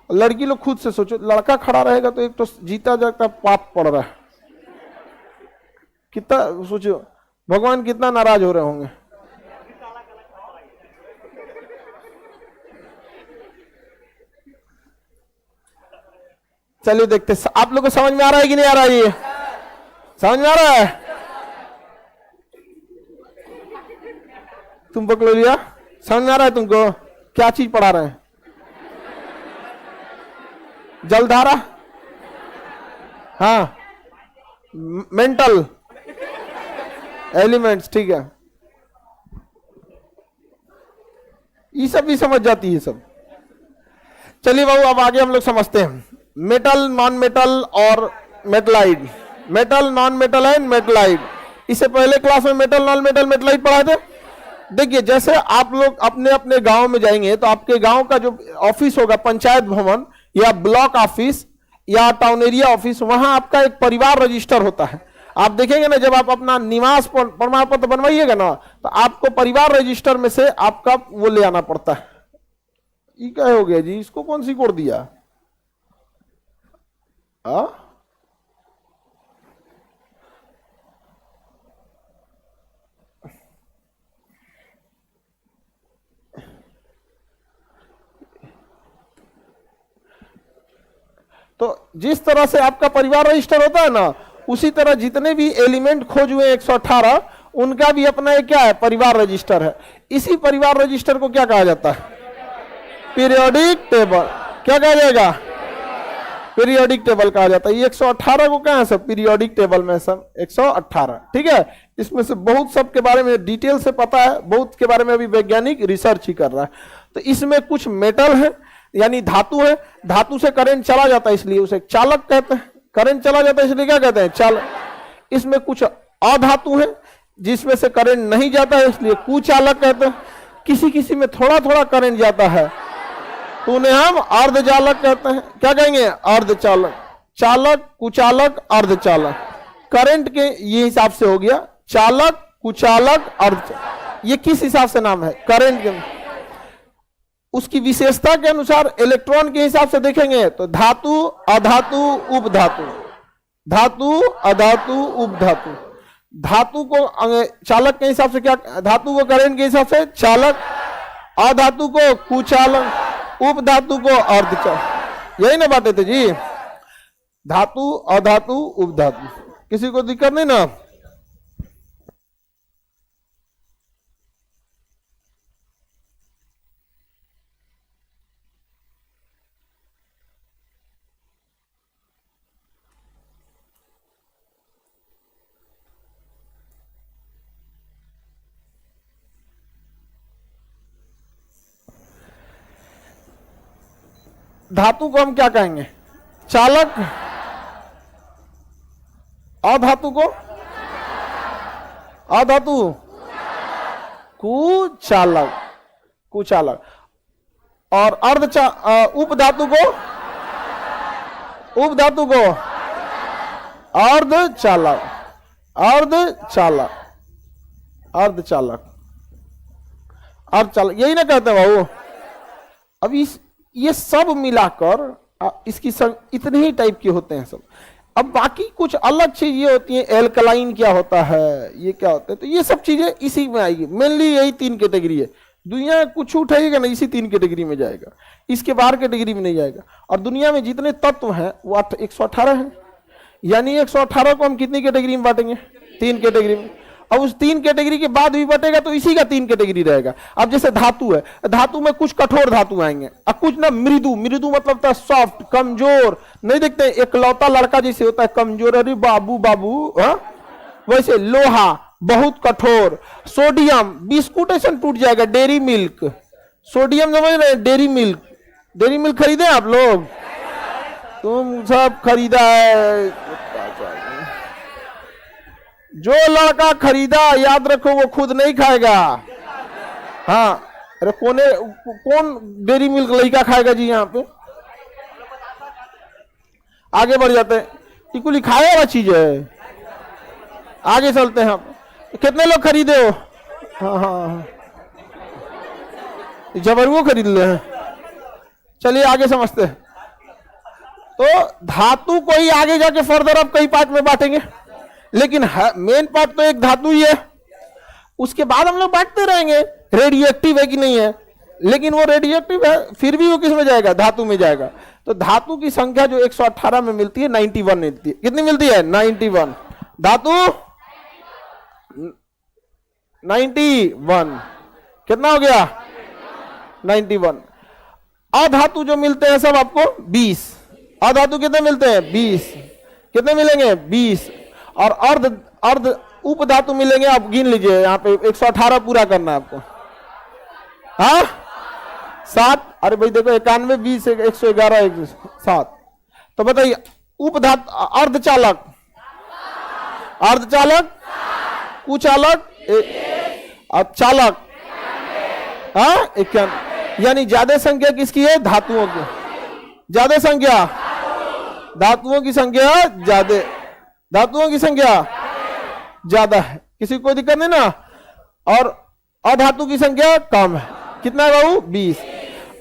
लड़की लोग खुद से सोचो, लड़का खड़ा रहेगा तो एक तो जीता जागता पाप पड़ रहा है, कितना सोचो भगवान कितना नाराज हो रहे होंगे। चलिए देखते, आप लोग को समझ में आ रहा है कि नहीं आ रहा है? ये समझ में आ रहा है? तुम पकड़ लिया, समझ में आ रहा है तुमको? क्या चीज पढ़ा रहे हैं? जलधारा, हाँ, मेंटल एलिमेंट्स, ठीक है, ये सब भी समझ जाती है सब। चलिए बाबू अब आगे हम लोग समझते हैं मेटल, नॉन मेटल और metalloid. Metal, non metal and metalloid. इससे पहले क्लास में मेटल, नॉन मेटल, मेटलाइड पढ़ाए थे। देखिए जैसे आप लोग अपने अपने गांव में जाएंगे तो आपके गांव का जो ऑफिस होगा, पंचायत भवन या ब्लॉक ऑफिस या टाउन एरिया ऑफिस, वहां आपका एक परिवार रजिस्टर होता है। आप देखेंगे ना, जब आप अपना निवास प्रमाण पत्र बनवाइएगा ना तो आपको परिवार रजिस्टर में से आपका वो ले आना पड़ता है। ये क्या हो गया जी, इसको कौन सी कोड दिया? तो जिस तरह से आपका परिवार रजिस्टर होता है ना, उसी तरह जितने भी एलिमेंट खोज हुए 118 उनका भी अपना एक क्या है, परिवार रजिस्टर है। इसी परिवार रजिस्टर को क्या कहा जाता है? Periodic table. क्या कहा जाएगा? पीरियोडिक टेबल कहा जाता है। ये 118 को क्या है सब? पीरियोडिक टेबल में सब 118, ठीक है। इसमें से बहुत सब के बारे में डिटेल से पता है, बहुत के बारे में अभी वैज्ञानिक रिसर्च ही कर रहा है। तो इसमें कुछ मेटल है यानी धातु है, धातु से करंट चला जाता है इसलिए उसे चालक कहते हैं। करंट चला जाता है इसलिए क्या कहते हैं? चालक। इसमें कुछ अधातु है जिसमें से करंट नहीं जाता है इसलिए कुचालक कहते हैं। किसी किसी में थोड़ा थोड़ा करंट जाता है तो उन्हें हम अर्धचालक कहते हैं। क्या कहेंगे? अर्धचालक। चालक, कुचालक, अर्धचालक। करंट के ये हिसाब से हो गया, चालक, कुचालक, अर्धचालक। ये किस हिसाब से नाम है? करंट के, उसकी विशेषता के अनुसार इलेक्ट्रॉन के हिसाब से देखेंगे तो धातु, अधातु, उपधातु, धातु, अधातु, उपधातु। धातु को चालक के हिसाब से क्या, धातु को करंट के हिसाब से चालक, अधातु को कुचालक, उपधातु को अर्धचालक। यही ना बातें थे जी, धातु, अधातु, उपधातु। किसी को दिक्कत नहीं ना? धातु को हम क्या कहेंगे? चालक। अधातु को, अधातु कुचालक, कुचालक। और उपधातु को, उपधातु को अर्धचालक, अर्धचालक, अर्धचालक, अर्धचालक। यही ना कहते हैं बाबू। अब ये सब मिलाकर इसकी सब इतने ही टाइप के होते हैं सब। अब बाकी कुछ अलग चीज ये होती है, एल्कलाइन क्या होता है, ये क्या होता है, तो ये सब चीजें इसी में आएगी। मेनली यही 3 कैटेगरी है। दुनिया कुछ उठाएगा ना, इसी 3 कैटेगरी में जाएगा, इसके बाहर कैटेगरी में नहीं जाएगा। और दुनिया में जितने तत्व हैं वो 118 हैं। यानी 118 को हम कितनी कैटेगरी में बांटेंगे? 3 कैटेगरी में। अब उस 3 कैटेगरी के बाद भी बटेगा तो इसी का 3 कैटेगरी रहेगा। अब जैसे धातु है, धातु में कुछ कठोर धातु आएंगे और कुछ ना मृदु। मृदु मतलब होता है सॉफ्ट, कमजोर। नहीं देखते एकलौता लड़का जैसे होता है कमजोर, अरे बाबू बाबू, वैसे लोहा बहुत कठोर। सोडियम, बिस्कुट ऐसा टूट जाएगा। डेयरी मिल्क, सोडियम समझ रहे हैं? डेयरी मिल्क, डेयरी मिल्क खरीदे आप लोग? तुम सब खरीदा है। जो लड़का खरीदा याद रखो वो खुद नहीं खाएगा। हाँ, अरे कौन डेयरी मिल्क लड़का खाएगा जी? यहाँ पे आगे बढ़ जाते हैं। टिकुली खाया हुआ चीज है। आगे चलते हैं हम। कितने लोग खरीदे हो? हाँ हाँ हाँ, जबरवो खरीद ले हैं। चलिए आगे समझते हैं। तो धातु को ही आगे जाके फर्दर अब कई पार्ट में बांटेंगे, लेकिन मेन पार्ट तो एक धातु ही है। उसके बाद हम लोग बांटते रहेंगे रेडियो एक्टिव है कि नहीं है, लेकिन वो रेडियो एक्टिव है फिर भी वो किस में जाएगा, धातु में जाएगा। तो धातु की संख्या जो 118 में मिलती है 91 मिलती है। कितनी मिलती है? 91। धातु 91 कितना हो गया? 91। अधातु जो मिलते हैं सब आपको 20। अधातु कितने मिलते हैं? 20। कितने मिलेंगे? 20। और अर्ध उपधातु मिलेंगे, आप गिन लीजिए यहाँ पे 118 पूरा करना है आपको। हाँ 7। अरे भाई देखो 91 20 111 7। तो बताइए उपधातु अर्धचालक, अर्धचालक, कुचालक, चालक, हाँ 91। यानी ज्यादा संख्या किसकी है? धातुओं की। ज्यादा संख्या धातुओं की संख्या ज्यादा, धातुओं की संख्या ज्यादा है, किसी को दिक्कत नहीं ना। और अधातु की संख्या कम है। कितना है बाबू? 20।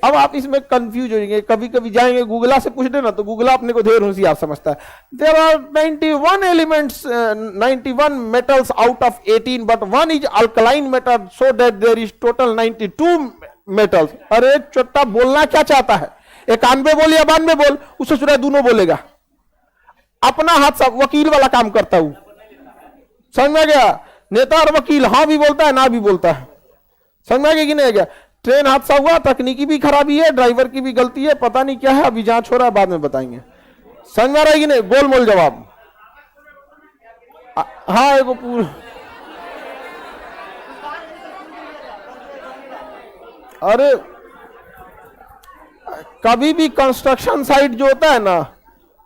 अब आप इसमें कंफ्यूज हो जाएंगे, कभी कभी जाएंगे गूगला से पूछ देना तो गूगला अपने को ढेर होशियार समझता है। There are 91 elements, 91 metals out of 18 but one is alkaline metal so that there is total 92 metals. अरे छोटा बोलना क्या चाहता है? 91 बोल या 92 बोल, उससे सुना दोनों बोलेगा। अपना हाथ सब वकील वाला काम करता हूं, समझ में गया? नेता और वकील हाँ भी बोलता है ना भी बोलता है, समझ में गया कि नहीं गया? ट्रेन हादसा हुआ, तकनीकी भी खराबी है, ड्राइवर की भी गलती है, पता नहीं क्या है, अभी जांच हो रहा है, बाद में बताएंगे। समझ में आ रहा है कि नहीं? गोल मोल जवाब। हाँ एगो पूरा, अरे कभी भी कंस्ट्रक्शन साइट जो होता है ना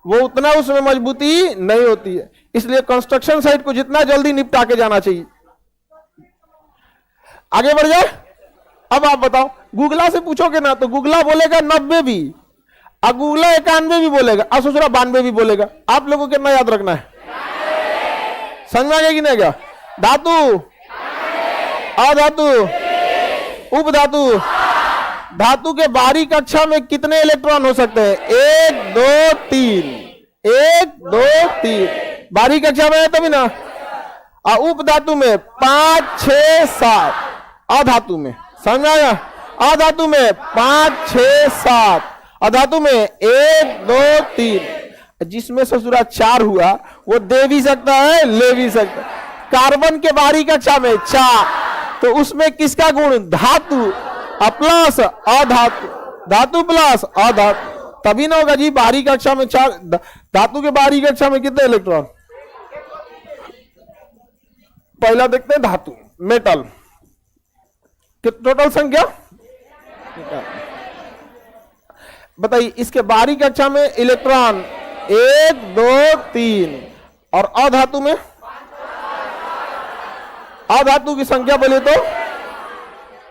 वो उतना उसमें मजबूती नहीं होती है, इसलिए कंस्ट्रक्शन साइट को जितना जल्दी निपटा के जाना चाहिए। आगे बढ़ जाए। अब आप बताओ, गूगला से पूछोगे ना तो गूगला बोलेगा 90 भी, और गूगला 91 भी बोलेगा, और सोच रहा 92 भी बोलेगा। आप लोगों को कितना याद रखना है? समझ में आ गया कि नहीं गया? धातु, अधातु, उपधातु। धातु के बाहरी कक्षा में कितने इलेक्ट्रॉन हो सकते हैं? 1 2 3, 1 2 3 बाहरी कक्षा में है तभी ना। और उपधातु में 5 6 7। अधातु में समझ में आया? अधातु में 5 6 7, अधातु में 1 2 3। जिसमें ससुरा 4 हुआ वो दे भी सकता है ले भी सकता है। कार्बन के बाहरी कक्षा में 4, तो उसमें किसका गुण? धातु प्लस अधातु, धातु प्लस अधातु, तभी ना होगा जी। बाहरी कक्षा में 4, धातु के बाहरी कक्षा में कितने इलेक्ट्रॉन? पहला देखते हैं धातु, मेटल, टोटल संख्या बताइए। इसके बाहरी कक्षा में इलेक्ट्रॉन 1 2 3, और अधातु में, अधातु की संख्या बोले तो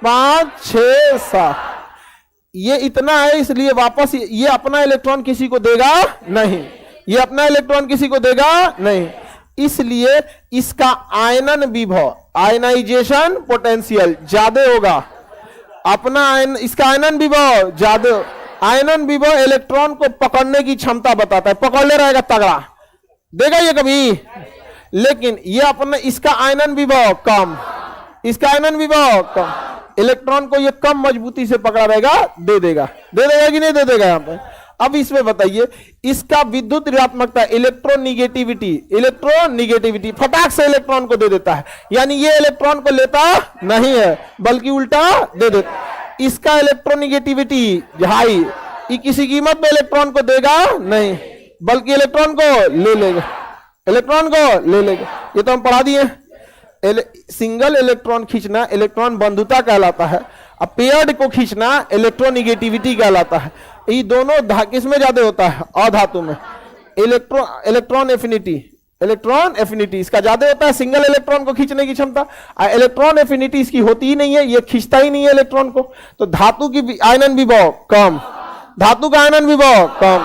5 6 7। ये इतना है, इसलिए वापस ये अपना इलेक्ट्रॉन किसी को देगा नहीं, ये अपना इलेक्ट्रॉन किसी को देगा नहीं, इसलिए इसका आयनन विभव, आयनाइजेशन पोटेंशियल ज्यादा होगा। अपना इसका आयनन विभव ज्यादा, आयनन विभव इलेक्ट्रॉन को पकड़ने की क्षमता बताता है, पकड़ ले रहेगा तगड़ा, देगा ये कभी। लेकिन ये अपना इसका आयनन विभव कम, इसका आयनन विभव कम, इलेक्ट्रॉन को ये कम मजबूती से पकड़ा रहेगा, दे देगा कि नहीं दे देगा यहाँ पे। अब इसमें बताइए इसका विद्युत ऋणात्मकता, इलेक्ट्रोनिगेटिविटी, इलेक्ट्रोनिगेटिविटी फटाक से इलेक्ट्रॉन को दे देता है, यानी ये इलेक्ट्रॉन को लेता नहीं है बल्कि उल्टा दे देता। इसका इलेक्ट्रोनिगेटिविटी हाई, ये किसी कीमत में इलेक्ट्रॉन को देगा नहीं बल्कि इलेक्ट्रॉन को ले लेगा, इलेक्ट्रॉन को ले लेगा। ये तो हम पढ़ा दिए। सिंगल इलेक्ट्रॉन खींचना इलेक्ट्रॉन बंधुता कहलाता है, और पेयर्ड को खींचना इलेक्ट्रोनिगेटिविटी कहलाता है। ये दोनों किस में ज्यादा होता है? अधातु में। इलेक्ट्रॉन एफिनिटी, इलेक्ट्रॉन एफिनिटी इसका ज्यादा होता है, सिंगल इलेक्ट्रॉन को खींचने की क्षमता। इलेक्ट्रॉन एफिनिटी इसकी होती ही नहीं है, ये खींचता ही नहीं है इलेक्ट्रॉन को। तो धातु की आयनन विभव कम, धातु का आयनन विभव कम,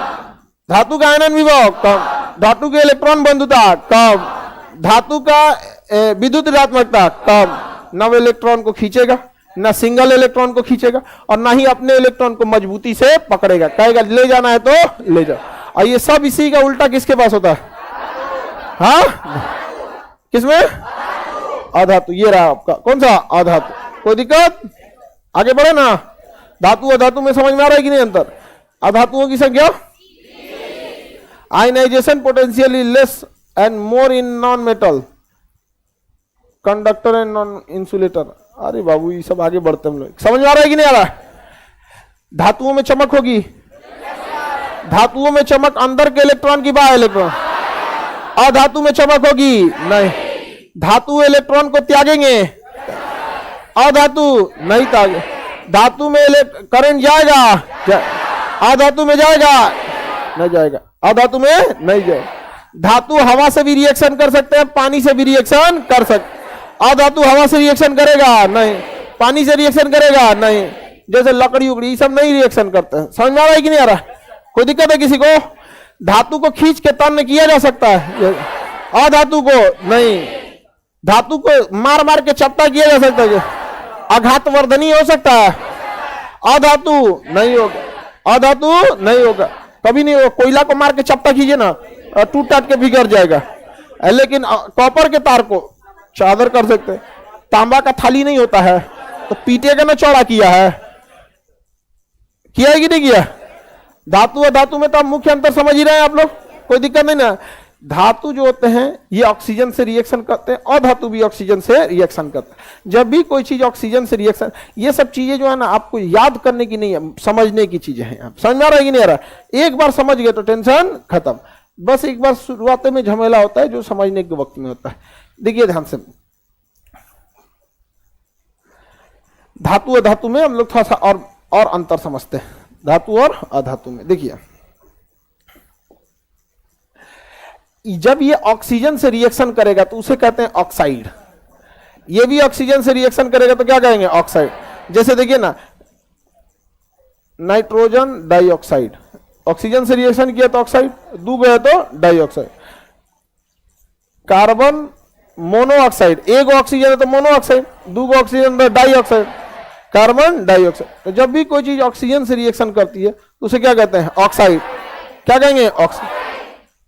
धातु का आयनन विभव कम, धातु की इलेक्ट्रॉन बंधुता कम, धातु का विद्युत ऋणात्मकता कम, न वो इलेक्ट्रॉन को खींचेगा, न सिंगल इलेक्ट्रॉन को खींचेगा, और ना ही अपने इलेक्ट्रॉन को मजबूती से पकड़ेगा, कहेगा ले जाना है तो ले जाओ। और ये सब इसी का उल्टा किसके पास होता है? हाँ, किसमें? अधातु। ये रहा आपका कौन सा? अधातु। कोई दिक्कत? आगे बढ़े ना। धातु अधातु में समझ में आ रहा है कि नहीं अंतर? अधातुओं की संख्या, ionization potential is less and more in non metal, conductor and non insulator. अरे बाबू ये सब आगे बढ़ते हम लोग। समझ में आ रहा है कि नहीं आ रहा? धातुओं में चमक होगी। धातुओं में चमक अंदर के इलेक्ट्रॉन की बाहर इलेक्ट्रॉन। अधातु में चमक होगी नहीं। धातु इलेक्ट्रॉन को त्यागेंगे, अधातु नहीं त्यागे। धातु में करंट जाएगा, अधातु में जाएगा नहीं जाएगा, अधातु में नहीं जाएगा। धातु हवा से भी रिएक्शन कर सकते हैं, पानी से भी रिएक्शन कर सकते। अधातु हवा से रिएक्शन करेगा नहीं, पानी से रिएक्शन करेगा नहीं। जैसे लकड़ी उकड़ी ये सब नहीं रिएक्शन करते हैं। समझ में आ रहा है कि नहीं आ रहा? कोई दिक्कत है किसी को? धातु को खींच के तन्य किया जा सकता है, अधातु को नहीं। धातु को मार मार के चपटा किया जा सकता है, आघातवर्धनी हो सकता है, अधातु नहीं होगा। अधातु नहीं होगा, कभी नहीं होगा। कोयला को मार के चपटा कीजिए ना, टूट टाट के बिगड़ जाएगा। लेकिन कॉपर के तार को चादर कर सकते हैं। तांबा का थाली नहीं होता है तो पीटेगा ना, चौड़ा किया है, किया है कि नहीं किया? धातु और धातु में तो आप मुख्य अंतर समझ ही रहे हैं आप लोग, कोई दिक्कत नहीं ना। धातु जो होते हैं ये ऑक्सीजन से रिएक्शन करते हैं, और धातु भी ऑक्सीजन से रिएक्शन करते हैं। जब भी कोई चीज ऑक्सीजन से रिएक्शन, ये सब चीजें जो है ना आपको याद करने की नहीं है, समझने की चीजें हैं। आप समझ में आ रहा है कि नहीं आ रहा? एक बार समझ गए तो टेंशन खत्म। बस एक बार शुरुआत में झमेला होता है जो समझने के वक्त में होता है। देखिए ध्यान से, धातु और धातु में हम लोग थोड़ा सा और अंतर समझते हैं। धातु और अधातु में देखिए, जब ये ऑक्सीजन से रिएक्शन करेगा तो उसे कहते हैं ऑक्साइड। ये भी ऑक्सीजन से रिएक्शन करेगा तो क्या कहेंगे? ऑक्साइड। जैसे देखिए ना, नाइट्रोजन डाइऑक्साइड, ऑक्सीजन से रिएक्शन किया तो ऑक्साइड, दू गए तो डाइऑक्साइड। कार्बन मोनोऑक्साइड, एक ऑक्सीजन है तो मोनोऑक्साइड, दू ऑक्सीजन तो डाइऑक्साइड, कार्बन डाइऑक्साइड। तो जब भी कोई चीज ऑक्सीजन से रिएक्शन करती है तो उसे क्या कहते हैं? ऑक्साइड। क्या कहेंगे?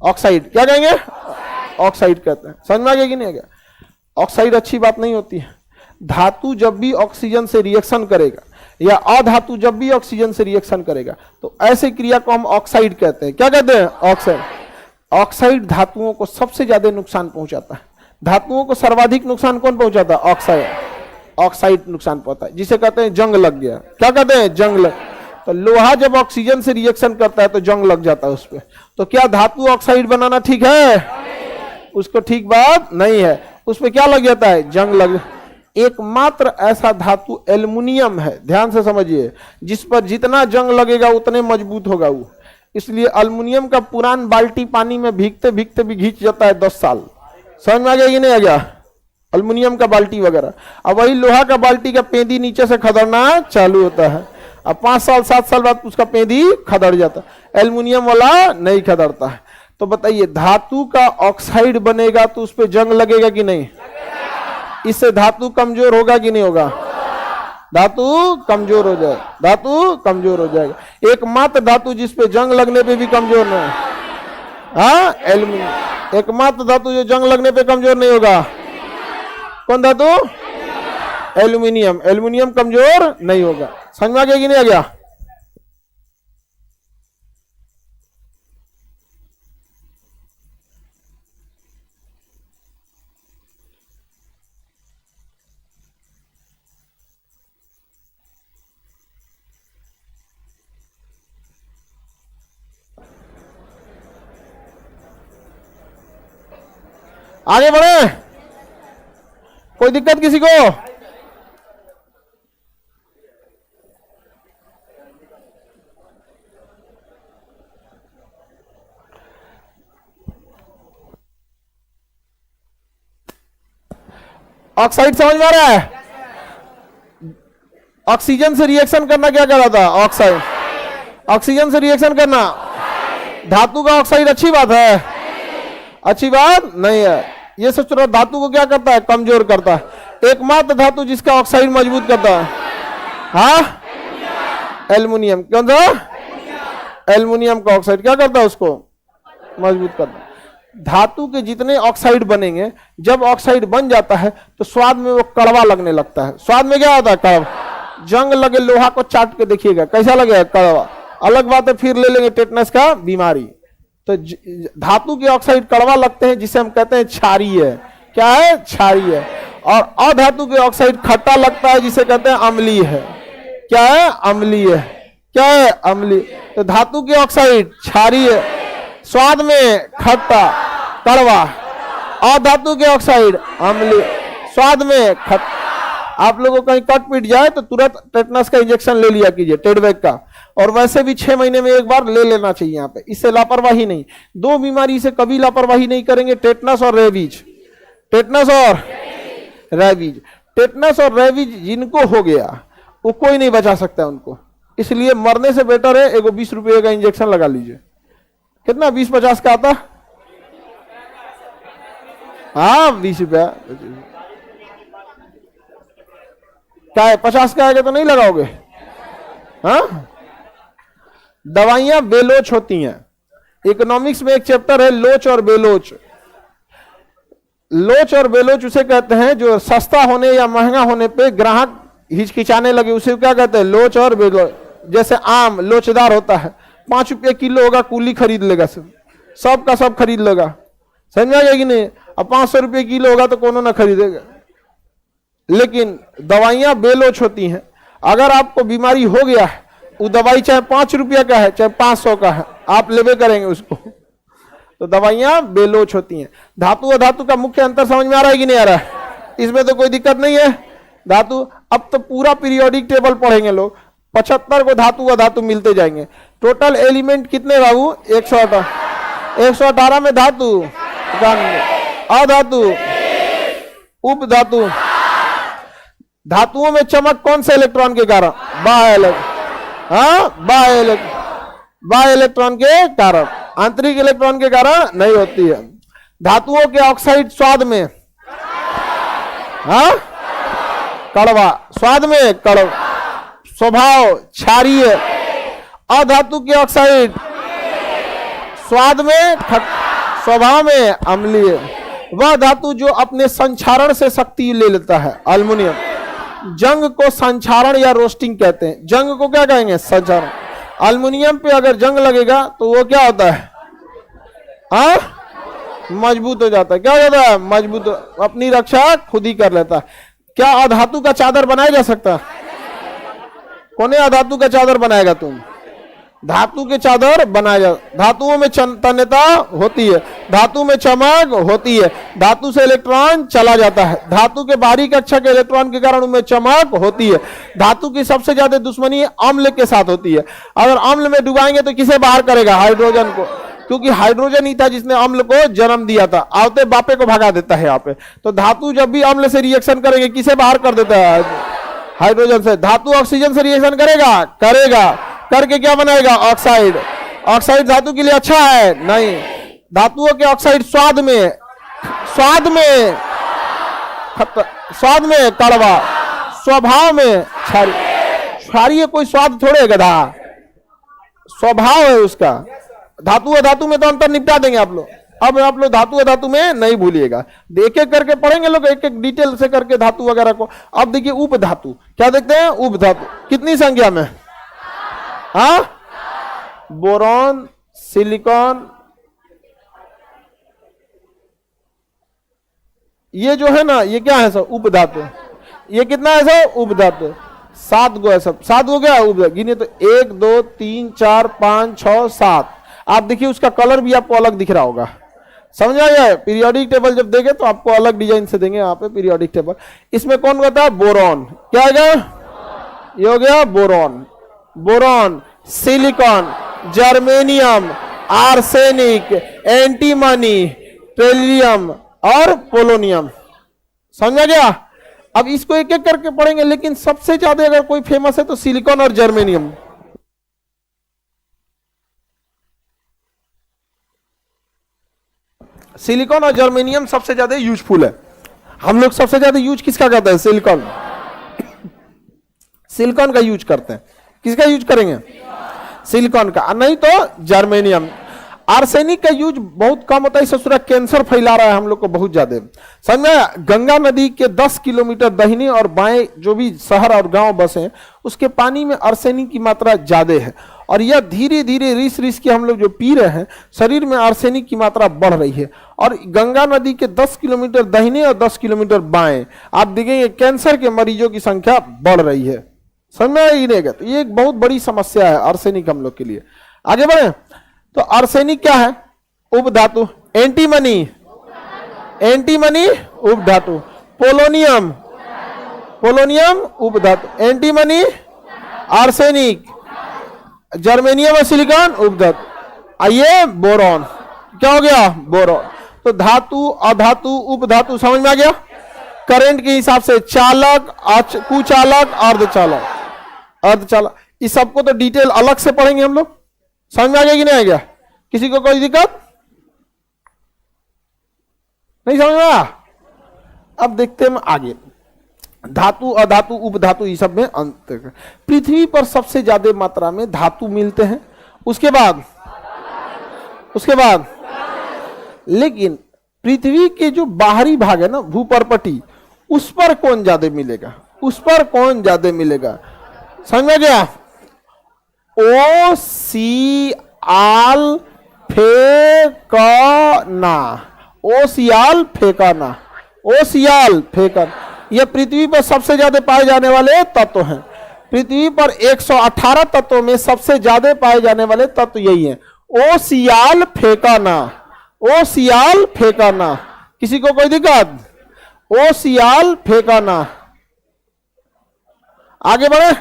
ऑक्साइड। क्या कहेंगे? ऑक्साइड कहते हैं। समझ में आ गया कि नहीं आ गया? ऑक्साइड अच्छी बात नहीं होती है। धातु जब भी ऑक्सीजन से रिएक्शन करेगा या अधातु जब भी ऑक्सीजन से रिएक्शन करेगा तो ऐसे क्रिया को हम ऑक्साइड कहते हैं। क्या कहते हैं? ऑक्साइड। ऑक्साइड धातुओं को सबसे ज्यादा नुकसान पहुंचाता है। धातुओं को सर्वाधिक नुकसान कौन पहुंचाता है? ऑक्साइड। ऑक्साइड नुकसान पहुंचाता है, जिसे कहते हैं जंग लग गया। क्या कहते हैं? जंग लग। तो लोहा जब ऑक्सीजन से रिएक्शन करता है तो जंग लग जाता है उस पर। तो क्या धातु ऑक्साइड बनाना ठीक है? उसको ठीक बात नहीं है। उस पर क्या लग जाता है? जंग लग। एकमात्र ऐसा धातु एल्युमिनियम है, ध्यान से समझिए, जिस पर जितना जंग लगेगा उतने मजबूत होगा वो। इसलिए एल्युमिनियम का पुरान बाल्टी पानी में भीगते भीगते भी घिंच जाता है 10 साल। समझ में आ गया कि नहीं आ गया? एल्युमिनियम का बाल्टी वगैरह। अब वही लोहा का बाल्टी का पेंदी नीचे से खदड़ना चालू होता है, अब 5 साल 7 साल बाद उसका पेंदी खदड़ जाता है। एल्युमिनियम वाला नहीं खदड़ता है। तो बताइए, धातु का ऑक्साइड बनेगा तो उस पर जंग लगेगा कि नहीं? इससे धातु कमजोर होगा कि नहीं होगा? धातु कमजोर हो जाए, धातु कमजोर हो जाएगा। एकमात्र धातु जिसपे जंग लगने पे भी कमजोर नहीं, हाँ, एल्युमिनियम। एकमात्र धातु जो जंग लगने पे कमजोर नहीं होगा, कौन धातु? एल्युमिनियम। एल्युमिनियम कमजोर नहीं होगा। समझ में आ गया कि नहीं आ गया? आगे बढ़े, कोई दिक्कत किसी को? ऑक्साइड समझ में आ रहा है? ऑक्सीजन से रिएक्शन करना क्या कर रहा था? ऑक्साइड। ऑक्सीजन से रिएक्शन करना, धातु का ऑक्साइड अच्छी बात है? अच्छी बात नहीं है। ये सोच रहा, धातु को क्या करता है? कमजोर करता है। एकमात्र धातु जिसका ऑक्साइड मजबूत करता है, हाँ, एल्युमिनियम। कौन सा? एल्युमिनियम का ऑक्साइड क्या करता है, उसको मजबूत करता है। धातु के जितने ऑक्साइड बनेंगे, जब ऑक्साइड बन जाता है तो स्वाद में वो कड़वा लगने लगता है। स्वाद में क्या होता है, कड़वा। जंग लगे लोहा को चाट के देखिएगा कैसा लगेगा, कड़वा। अलग बात है फिर ले लेंगे टेटनस का बीमारी। तो धातु के ऑक्साइड कड़वा लगते हैं, जिसे हम कहते हैं क्षारीय है। क्या है, क्षारीय है। और अधातु के ऑक्साइड खट्टा लगता है, जिसे कहते हैं अम्लीय है। क्या है, अम्लीय है। क्या है, अम्लीय। तो धातु के ऑक्साइड क्षारीय, स्वाद में खट्टा कड़वा। अधातु के ऑक्साइड अम्लीय, स्वाद में खट्टा। आप लोगों को कहीं कट पीट जाए तो तुरंत टेटनस का इंजेक्शन ले लिया कीजिए, टेडवैक का। और वैसे भी 6 महीने में एक बार ले लेना चाहिए यहाँ पे। इससे लापरवाही नहीं, 2 बीमारी से कभी लापरवाही नहीं करेंगे, टेटनस और रेबीज। टेटनस और रेबीज, टेटनस और रेबीज जिनको हो गया वो कोई नहीं बचा सकता उनको। इसलिए मरने से बेटर है एगो 20 रुपये का इंजेक्शन लगा लीजिए। कितना, 20-50 का आता, हाँ 20 रुपया। क्या है, 50 का आएगा तो नहीं लगाओगे? हाँ, दवाइयां बेलोच होती हैं। इकोनॉमिक्स में एक चैप्टर है लोच और बेलोच। लोच और बेलोच उसे कहते हैं जो सस्ता होने या महंगा होने पे ग्राहक हिचकिचाने लगे, उसे क्या कहते हैं, लोच और बेलोच। जैसे आम लोचदार होता है, 5 रुपये किलो होगा, कूली खरीद लेगा, सब का सब खरीद लेगा, समझ में आ गया कि नहीं। अब 500 रुपये किलो होगा तो कौन ना खरीदेगा। लेकिन दवाइयां बेलोच होती हैं। अगर आपको बीमारी हो गया है, वो दवाई चाहे 5 रुपया का है चाहे 500 का है, आप लेवे करेंगे उसको। तो दवाइयां बेलोच होती हैं। धातु और धातु का मुख्य अंतर समझ में आ रहा है कि नहीं आ रहा है? इसमें तो कोई दिक्कत नहीं है। धातु, अब तो पूरा पीरियोडिक टेबल पढ़ेंगे लोग, 75 को धातु और धातु मिलते जाएंगे। टोटल एलिमेंट कितने बाबू, 118। 118 में धातु, अधातु, उपधातु। धातुओं में चमक कौन से इलेक्ट्रॉन के कारण, बाह्य इलेक्ट्रॉन के कारण, आंतरिक इलेक्ट्रॉन के कारण नहीं होती है। धातुओं के ऑक्साइड स्वाद में, हाँ कड़वा, स्वाद में कड़वा, स्वभाव क्षारीय। अधातु के ऑक्साइड स्वाद में स्वभाव में अम्लीय। वह धातु जो अपने संक्षारण से शक्ति ले लेता है, एल्युमिनियम। जंग को संक्षारण या रोस्टिंग कहते हैं। जंग को क्या कहेंगे, संक्षारण। एल्युमिनियम पे अगर जंग लगेगा तो वो क्या होता है, हाँ मजबूत हो जाता है। क्या हो जाता है, मजबूत, अपनी रक्षा खुद ही कर लेता है। क्या अधातु का चादर बनाया जा सकता है? कौन अधातु का चादर बनाएगा? तुम। धातु के चादर बनाया जा, धातुओं में तन्यता होती है, धातु में चमक होती है, धातु से इलेक्ट्रॉन चला जाता है, धातु के बाहरी कक्षा के इलेक्ट्रॉन के कारण उनमें चमक होती है। धातु की सबसे ज्यादा दुश्मनी अम्ल के साथ होती है। अगर अम्ल में डुबाएंगे तो किसे बाहर करेगा, हाइड्रोजन को, क्योंकि हाइड्रोजन ही था जिसने अम्ल को जन्म दिया था। आवते बापे को भगा देता है यहाँ पे। तो धातु जब भी अम्ल से रिएक्शन करेंगे किसे बाहर कर देता है, हाइड्रोजन से। धातु ऑक्सीजन से रिएक्शन करेगा, करके क्या बनाएगा, ऑक्साइड। ऑक्साइड धातु के लिए अच्छा है नहीं। धातुओं के ऑक्साइड स्वाद में कड़वा, स्वभाव में क्षारीय। कोई स्वाद थोड़े है गधा, स्वभाव है उसका। धातु और धातु में तो अंतर निपटा देंगे आप लोग। अब आप लोग धातु और धातु में नहीं भूलिएगा, एक एक करके पढ़ेंगे लोग, एक एक डिटेल से करके धातु वगैरह को। अब देखिए उपधातु, क्या देखते हैं, उपधातु कितनी संख्या में, हाँ बोरॉन, सिलिकॉन, ये जो है ना, ये क्या है सब उपधातु। ये कितना है सब, उपधातु 7 गो है सब। 7 गो क्या है उपधातु, गिने तो 1 2 3 4 5 6 7। आप देखिए उसका कलर भी आपको अलग दिख रहा होगा, समझ आ गया। पीरियोडिक टेबल जब देंगे तो आपको अलग डिजाइन से देंगे यहाँ पे पीरियोडिक टेबल। इसमें कौन कहता है, बोरॉन। क्या है, ये हो गया boron. Boron, silicon, germanium, arsenic, antimony, tellurium और पोलोनियम। समझा गया। अब इसको एक एक करके पढ़ेंगे, लेकिन सबसे ज्यादा अगर कोई फेमस है तो सिलिकॉन और जर्मेनियम। सिलिकॉन और जर्मेनियम सबसे ज्यादा यूजफुल है। हम लोग सबसे ज्यादा यूज किसका करते हैं, सिलिकॉन। सिलिकॉन का यूज करते हैं। किसका यूज करेंगे, सिलिकॉन का, नहीं तो जर्मेनियम। आर्सेनिक का यूज बहुत कम होता है, इससे पूरा कैंसर फैला रहा है हम लोग को बहुत ज्यादा। समझ में? गंगा नदी के 10 किलोमीटर दाहिने और बाएं जो भी शहर और गांव बसे हैं उसके पानी में आर्सेनिक की मात्रा ज्यादा है, और यह धीरे धीरे रिस रिस के हम लोग जो पी रहे हैं शरीर में आर्सेनिक की मात्रा बढ़ रही है। और गंगा नदी के 10 किलोमीटर दाहिने और 10 किलोमीटर बाएं आप देखेंगे कैंसर के मरीजों की संख्या बढ़ रही है। समझ में आएगा? तो ये एक बहुत बड़ी समस्या है आर्सेनिक हम लोग के लिए। आगे बढ़े तो आर्सेनिक क्या है? उपधातु। एंटीमनी, एंटीमनी उपधातु। पोलोनियम, पोलोनियम उपधातु। एंटीमनी आर्सेनिक, जर्मेनियम और सिलिकॉन उपधातु। आइए बोरॉन, क्या हो गया? बोरॉन। तो धातु, अधातु, उपधातु समझ में आ गया? करंट के हिसाब से चालक, कुचालक, अर्धचालक, अर्धचालक, इस सबको तो डिटेल अलग से पढ़ेंगे हम लोग। समझ में आ गया कि नहीं आ गया? किसी को कोई दिक्कत नहीं समझ में आया? अब देखते हैं आगे। धातु, अधातु, उपधातु, ये सब में अंतर। पृथ्वी पर सबसे ज्यादा मात्रा में धातु मिलते हैं, उसके बाद लेकिन पृथ्वी के जो बाहरी भाग है ना, भूपर्पटी, उस पर कौन ज्यादा मिलेगा? उस पर कौन ज्यादा मिलेगा? समझ में गया? ओसियाल फेंकना, ओसियाल फेंकना, ओसियाल फेंकना, यह पृथ्वी पर सबसे ज्यादा पाए जाने वाले तत्व हैं। पृथ्वी पर 118 तत्वों में सबसे ज्यादा पाए जाने वाले तत्व यही है, ओसियाल फेंकना, ओसियाल फेंकना। किसी को कोई दिक्कत? ओसियाल फेंकना। आगे बढ़े,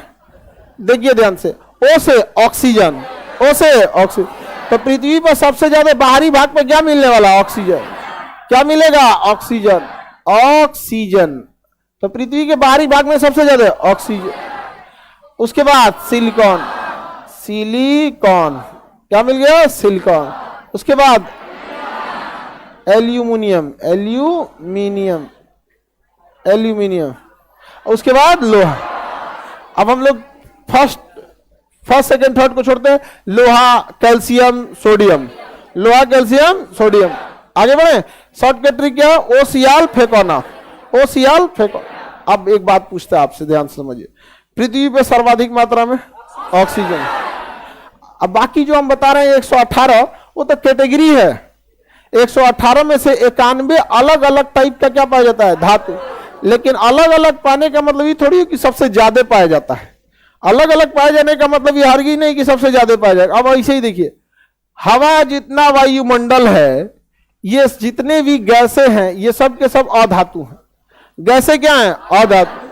देखिए ध्यान से। ओ से ऑक्सीजन, ओ से ऑक्सीजन। तो पृथ्वी पर सबसे ज्यादा बाहरी भाग पे क्या मिलने वाला? ऑक्सीजन। क्या मिलेगा? Oxygen, oxygen. तो पृथ्वी के बाहरी भाग में सबसे ज्यादा ऑक्सीजन। उसके बाद सिलिकॉन, सिलिकॉन, क्या मिल गया? सिलिकॉन। उसके बाद एल्यूमिनियम, एल्यूमिनियम, एल्यूमिनियम। उसके बाद लोहा। अब हम लोग फर्स्ट सेकंड थर्ड को छोड़ते हैं। लोहा, कैल्शियम, सोडियम, लोहा, कैल्शियम, सोडियम। आगे बढ़े। शॉर्टकट ट्रिक क्या है? ओसियाल फेंकना, ओसियाल फेंको। अब एक बात पूछता है आपसे, ध्यान से समझिए। पृथ्वी पे सर्वाधिक मात्रा में ऑक्सीजन। अब बाकी जो हम बता रहे हैं 118, वो तो कैटेगरी है। 118 में से 91 अलग अलग टाइप का क्या पाया जाता है? धातु। लेकिन अलग अलग पाने का मतलब ये थोड़ी है कि सबसे ज्यादा पाया जाता है। अलग अलग पाए जाने का मतलब ये हरगिज नहीं कि सबसे ज्यादा पाया जाएगा। अब ऐसे ही देखिए, हवा जितना वायुमंडल है, ये जितने भी गैसें हैं ये सब के सब अधातु हैं। गैसें क्या हैं? अधातु।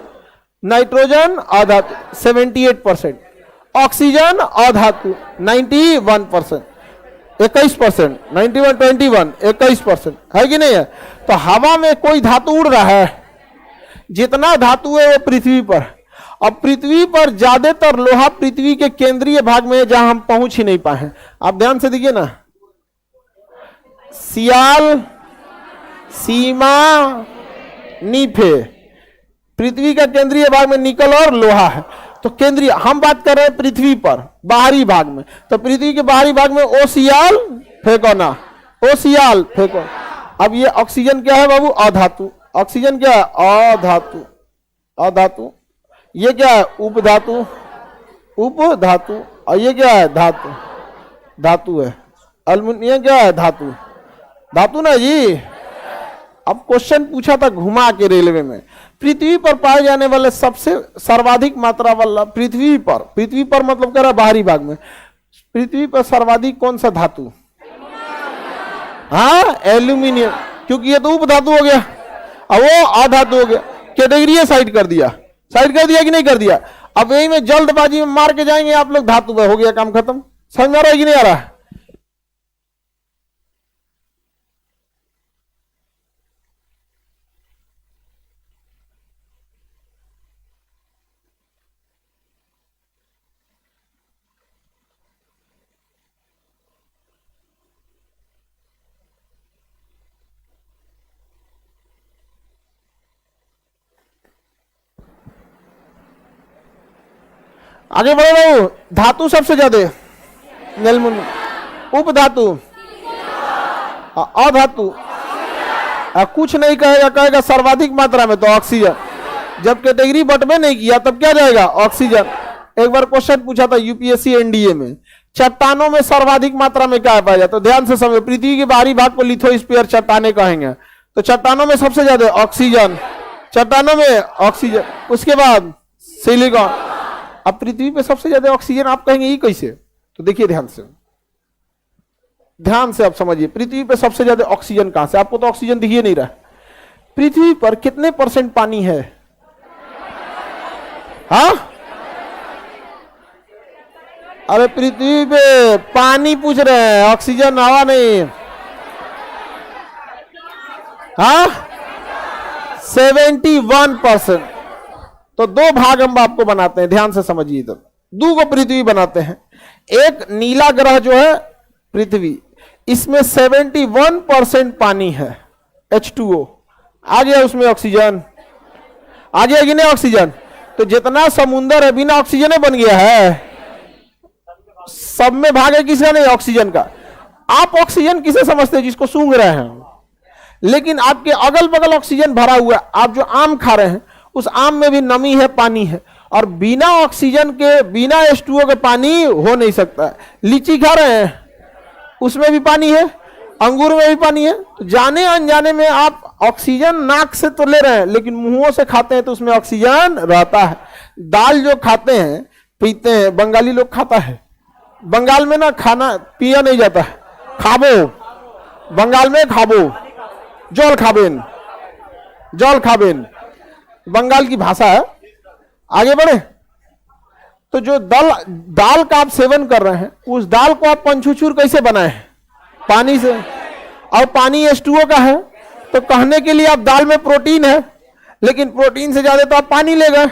नाइट्रोजन अधातु 78%, ऑक्सीजन अधातु 91%, 21%, 91, 21, 21% है कि नहीं है? तो हवा में कोई धातु उड़ रहा है? जितना धातु है वो पृथ्वी पर। अब पृथ्वी पर ज्यादातर लोहा पृथ्वी के केंद्रीय भाग में है, जहां हम पहुंच ही नहीं पाए हैं। आप ध्यान से देखिए ना, सियाल, सीमा, नीफे, पृथ्वी का केंद्रीय भाग में निकल और लोहा है। तो केंद्रीय, हम बात कर रहे हैं पृथ्वी पर बाहरी भाग में। तो पृथ्वी के बाहरी भाग में ओसियाल फेंकोना, ओसियाल फेंको। अब ये ऑक्सीजन क्या है बाबू? अधातु। ऑक्सीजन क्या है? अधातु, अधातु। ये क्या है? उपधातु, उपधातु। और ये क्या है? धातु, धातु है। अल्युमिनियम क्या है? धातु, धातु ना जी। अब क्वेश्चन पूछा था घुमा के रेलवे में, पृथ्वी पर पाए जाने वाले सबसे सर्वाधिक मात्रा वाला पृथ्वी पर मतलब कह रहा बाहरी भाग में, पृथ्वी पर सर्वाधिक कौन सा धातु? हाँ, एल्यूमिनियम, क्योंकि ये तो उपधातु हो गया और वो अधातु हो गया। कैटेगरी साइड कर दिया, साइड कर दिया कि नहीं कर दिया? अब यही में जल्दबाजी में मार के जाएंगे आप लोग, धातु पे हो गया काम खत्म। समझ में आ रहा है कि नहीं आ रहा है? आगे बढ़ो। धातु सबसे ज्यादा एल्युमिनियम। उपधातु, अधातु, कुछ नहीं कहेगा, कहेगा सर्वाधिक मात्रा में तो ऑक्सीजन। जब कैटेगरी बंटवे नहीं किया तब क्या जाएगा, ऑक्सीजन। एक बार क्वेश्चन पूछा था यूपीएससी एनडीए में, चट्टानों में सर्वाधिक मात्रा में क्या पाया जाता है? ध्यान से समझो, पृथ्वी के बाहरी भाग को लिथोस्फीयर चट्टाने कहेंगे, तो चट्टानों में सबसे ज्यादा ऑक्सीजन, चट्टानों में ऑक्सीजन, उसके बाद सिलिकॉन। अब पृथ्वी पे सबसे ज्यादा ऑक्सीजन आप कहेंगे ये कैसे? तो देखिए ध्यान से, ध्यान से आप समझिए, पृथ्वी पे सबसे ज्यादा ऑक्सीजन कहां से? आपको तो ऑक्सीजन दिखिए नहीं रहा। पृथ्वी पर कितने % पानी है? हाँ, अरे पृथ्वी पे पानी पूछ रहे हैं, ऑक्सीजन, हवा नहीं। हाँ, 71%। तो दो भाग हम आपको बनाते हैं, ध्यान से समझिए। तो दो को पृथ्वी बनाते हैं। एक नीला ग्रह जो है पृथ्वी, इसमें 71% पानी है, H2O आ गया, उसमें ऑक्सीजन आ गया कि नहीं ऑक्सीजन? तो जितना समुंदर है बिना ऑक्सीजन बन गया है, सब में भाग है किसका? नहीं, ऑक्सीजन का। आप ऑक्सीजन किसे समझते हैं? जिसको सूंघ रहे हैं। लेकिन आपके अगल बगल ऑक्सीजन भरा हुआ है। आप जो आम खा रहे हैं उस आम में भी नमी है, पानी है, और बिना ऑक्सीजन के, बिना H2O के पानी हो नहीं सकता है। लीची खा रहे हैं, उसमें भी पानी है, अंगूर में भी पानी है। तो जाने अनजाने में आप ऑक्सीजन नाक से तो ले रहे हैं, लेकिन मुंहों से खाते हैं तो उसमें ऑक्सीजन रहता है। दाल जो खाते हैं, पीते हैं, बंगाली लोग खाता है। बंगाल में ना खाना पिया नहीं जाता है, खाबो, बंगाल में खाबो, जल खाबेन, जल खाबेन, बंगाल की भाषा है। आगे बढ़े तो जो दाल का आप सेवन कर रहे हैं, उस दाल को आप पंचुचूर कैसे बनाए? पानी से। और पानी H2O का है, तो कहने के लिए आप दाल में प्रोटीन है, लेकिन प्रोटीन से ज्यादा तो आप पानी ले गए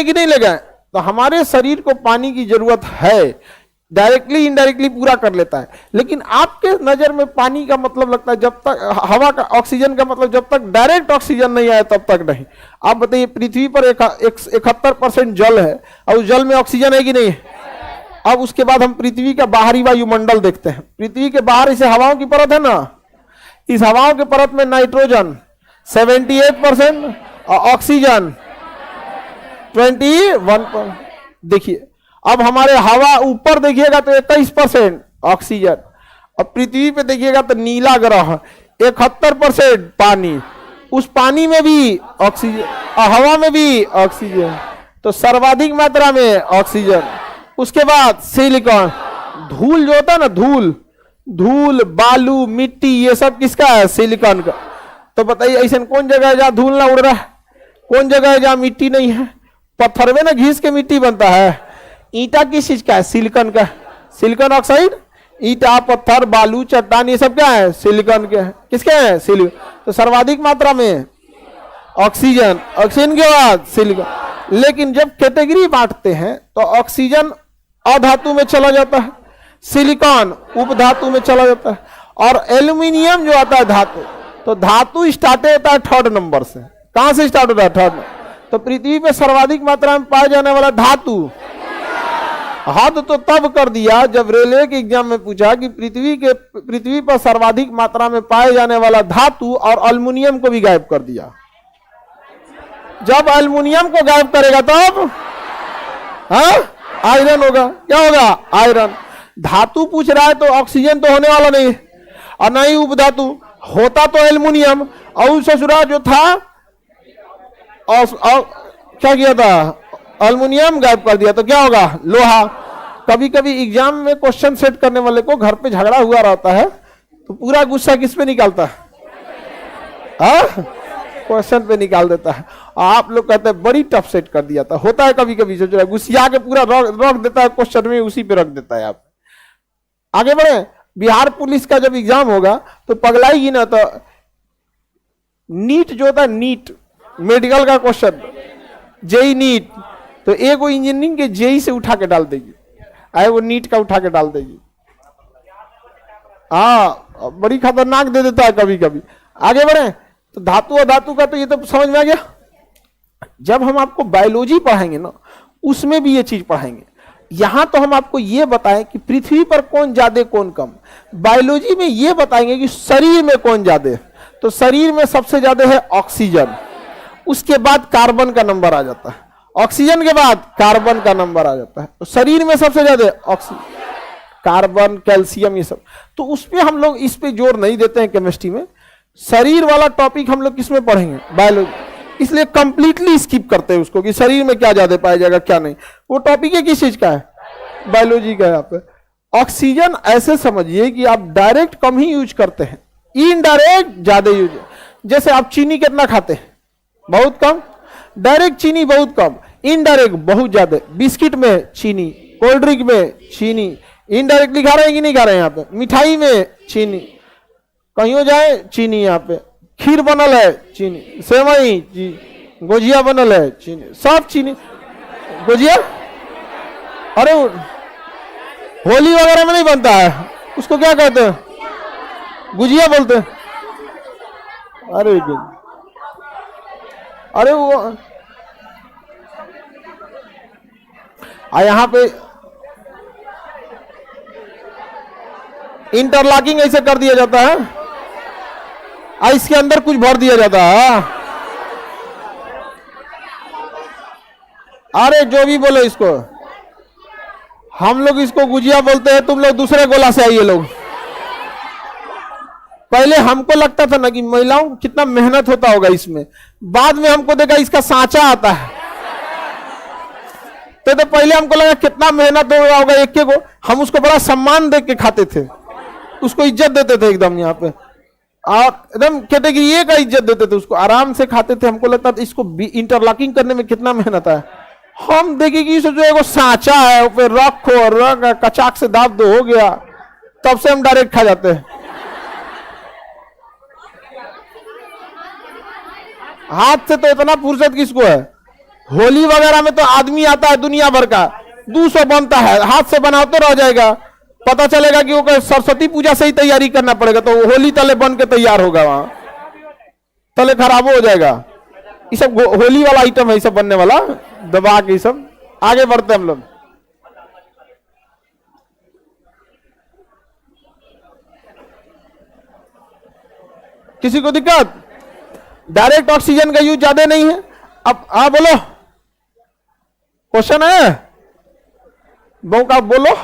कि नहीं ले गए? तो हमारे शरीर को पानी की जरूरत है, डायरेक्टली इनडायरेक्टली पूरा कर लेता है। लेकिन आपके नजर में पानी का मतलब लगता है, जब तक हवा का, ऑक्सीजन का मतलब जब तक डायरेक्ट ऑक्सीजन नहीं आया तब तक नहीं। आप बताइए, पृथ्वी पर 71% जल है, और उस जल में ऑक्सीजन है कि नहीं? अब उसके बाद हम पृथ्वी का बाहरी वायुमंडल देखते हैं। पृथ्वी के बाहर इसे हवाओं की परत है ना, इस हवाओं के परत में नाइट्रोजन 78% और ऑक्सीजन 21%। देखिए, अब हमारे हवा ऊपर देखिएगा तो 21% ऑक्सीजन, और पृथ्वी पे देखिएगा तो नीला ग्रह 71% पानी, उस पानी में भी ऑक्सीजन और हवा में भी ऑक्सीजन, तो सर्वाधिक मात्रा में ऑक्सीजन। उसके बाद सिलिकॉन, धूल जो होता है ना, धूल, धूल, बालू, मिट्टी, ये सब किसका है? सिलिकॉन का। तो बताइए ऐसा कौन जगह है जहां धूल ना उड़ रहा है? कौन जगह है जहां मिट्टी नहीं है? पत्थर में ना घिस के मिट्टी बनता है। ईटा किस चीज का है? सिलिकॉन का, सिलिकॉन ऑक्साइड। ईटा, पत्थर, बालू, चट्टान, ये सब क्या है? सिलिकॉन के हैं। किसके हैं? सिलिकॉन। तो सर्वाधिक मात्रा में ऑक्सीजन, ऑक्सीजन के बाद सिलिकॉन। लेकिन जब कैटेगरी बांटते हैं तो ऑक्सीजन अधातु में चला जाता है, सिलिकॉन उपधातु में चला जाता है, और एल्यूमिनियम जो आता है धातु, तो धातु स्टार्ट होता है 3rd नंबर से। कहां से स्टार्ट होता है? 3rd। तो पृथ्वी पे सर्वाधिक मात्रा में पाया जाने वाला धातु, हद तो तब कर दिया जब रेलवे के एग्जाम में पूछा कि पृथ्वी पर सर्वाधिक मात्रा में पाए जाने वाला धातु, और अल्युमिनियम को भी गायब कर दिया। जब अल्युमिनियम को गायब करेगा तब आयरन होगा। क्या होगा? आयरन। धातु पूछ रहा है तो ऑक्सीजन तो होने वाला नहीं, और नहीं उपधातु होता तो एल्युमिनियम, और ससुरा जो था और क्या किया था? अल्युमिनियम गायब कर दिया, तो क्या होगा? लोहा। कभी कभी एग्जाम में क्वेश्चन सेट करने वाले को घर पे झगड़ा हुआ रहता है, तो पूरा गुस्सा किस पे निकालता है? क्वेश्चन पे निकाल देता है। आप लोग कहते हैं बड़ी टफ सेट कर दिया था। होता है कभी कभी, सोच रहा है गुस्सिया के पूरा रख देता है क्वेश्चन में, उसी पे रख देता है। आप आगे बढ़े। बिहार पुलिस का जब एग्जाम होगा तो पगलाएगी ना, तो नीट जो होता है, नीट मेडिकल का क्वेश्चन, जेई नीट, तो एक वो इंजीनियरिंग के जेई से उठा के डाल देगी, आए वो नीट का उठा के डाल देगी। बड़ी खतरनाक दे देता है कभी कभी। आगे बढ़े तो धातु और धातु का तो ये तो समझ में आ गया। जब हम आपको बायोलॉजी पढ़ाएंगे ना, उसमें भी ये चीज पढ़ाएंगे। यहां तो हम आपको यह बताएं कि पृथ्वी पर कौन ज्यादा कौन कम। बायोलॉजी में यह बताएंगे कि शरीर में कौन ज्यादा। तो शरीर में सबसे ज्यादा है ऑक्सीजन, उसके बाद कार्बन का नंबर आ जाता है, ऑक्सीजन के बाद कार्बन का नंबर आ जाता है। तो शरीर में सबसे ज्यादा ऑक्सीजन, कार्बन, कैल्शियम, ये सब। तो उस पे हम लोग इस पे जोर नहीं देते हैं केमिस्ट्री में। शरीर वाला टॉपिक हम लोग किसमें पढ़ेंगे? बायोलॉजी, इसलिए कंप्लीटली स्किप करते हैं उसको कि शरीर में क्या ज्यादा पाया जाएगा क्या नहीं। वो टॉपिक है किस चीज का है? बायोलॉजी का है। यहाँ पे ऑक्सीजन ऐसे समझिए कि आप डायरेक्ट कम ही यूज करते हैं, इनडायरेक्ट ज्यादा यूज। जैसे आप चीनी कितना खाते हैं? बहुत कम। डायरेक्ट चीनी बहुत कम, इनडायरेक्ट बहुत ज्यादा। बिस्किट में चीनी, कोल्ड ड्रिंक में चीनी, इनडायरेक्टली खा रहे हैं कि नहीं खा रहे हैं? यहाँ पे मिठाई में चीनी, कहीं जाए चीनी, यहाँ पे खीर बनल है चीनी, सेवई जी, गुजिया बनल है चीनी, सब चीनी। गुजिया अरे होली वगैरह में नहीं बनता है, उसको क्या कहते हैं? गुजिया बोलते हैं। अरे वो यहाँ पे इंटरलॉकिंग ऐसे कर दिया जाता है, इसके अंदर कुछ भर दिया जाता है। अरे जो भी बोले इसको, हम लोग इसको गुजिया बोलते हैं, तुम लोग दूसरे गोला से आइए लोग। पहले हमको लगता था ना कि महिलाओं कितना मेहनत होता होगा इसमें, बाद में हमको देखा इसका सांचा आता है। तो पहले हमको लगा कितना मेहनत हो रहा होगा एक के को, हम उसको बड़ा सम्मान देख के खाते थे, उसको इज्जत देते थे एकदम। यहाँ पे और एकदम कैटेगरी ए का इज्जत देते थे, उसको आराम से खाते थे। हमको लगता था इसको इंटरलॉकिंग करने में कितना मेहनत है। हम देखे कि जो एगो सांचा है ऊपर रखो, रख कचाक से दाब दो, हो गया, तब से हम डायरेक्ट खा जाते हैं। हाथ से तो इतना फुर्सत किसको है? होली वगैरह में तो आदमी आता है दुनिया भर का, 200 बनता है, हाथ से बनाते रह जाएगा। पता चलेगा कि वो सरस्वती पूजा से ही तैयारी करना पड़ेगा, तो होली तले बन के तैयार होगा, वहां तले खराब हो जाएगा। ये सब होली वाला आइटम है, ये सब बनने वाला दबा के। सब आगे बढ़ते हम लोग। किसी को दिक्कत? डायरेक्ट ऑक्सीजन का यूज ज्यादा नहीं है। अब बोलो, क्वेश्चन है बहु का? बोलो।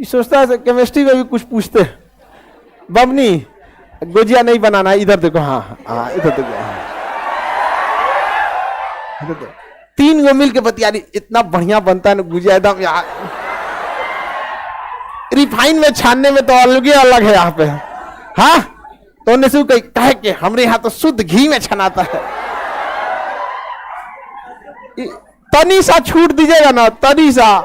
सोचता है केमिस्ट्री में भी कुछ पूछते। बबनी गुजिया नहीं बनाना, इधर देखो। हाँ इधर देखो, इधर देखो। 3 गो मिल के बतियारी, इतना बढ़िया बनता है ना गुजिया, एकदम यार। रिफाइन में छानने में तो अलग ही अलग है यहाँ पे। हाँ तो ने से कहे कि हमरे यहाँ तो शुद्ध घी में छनाता है। तनी सा छूट दीजिएगा ना, तनी सा,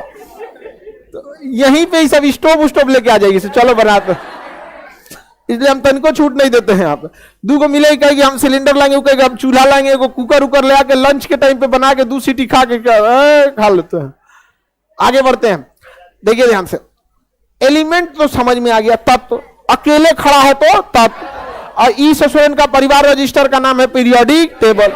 तो यहीं पे ही सब स्टोव लेके आ जाएगी। चलो बनाते, इसलिए हम तनिको छूट नहीं देते हैं। यहाँ पे 2 को मिले, कहेगी हम सिलेंडर लाएंगे, कहेगी हम चूल्हा लाएंगे, वो कुकर उकर ले आके लंच के टाइम पे बना के 2 सीटी खा के खा लेते हैं। आगे बढ़ते हैं, देखिए ध्यान से। एलिमेंट तो समझ में आ गया, तत्व अकेले खड़ा है तो तत्व। और ई का परिवार रजिस्टर का नाम है पीरियोडिक टेबल।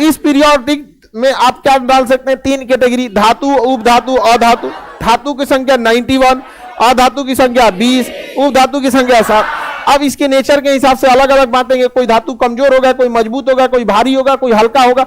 इस पीरियोडिक में आप क्या डाल सकते हैं? 3 कैटेगरी, धातु, उपधातु, अधातु। धातु की संख्या 91, अधातु की संख्या 20, उपधातु की संख्या 7। अब इसके नेचर के हिसाब से अलग अलग बांटेंगे। कोई धातु कमजोर होगा, कोई मजबूत होगा, कोई भारी होगा, कोई हल्का होगा,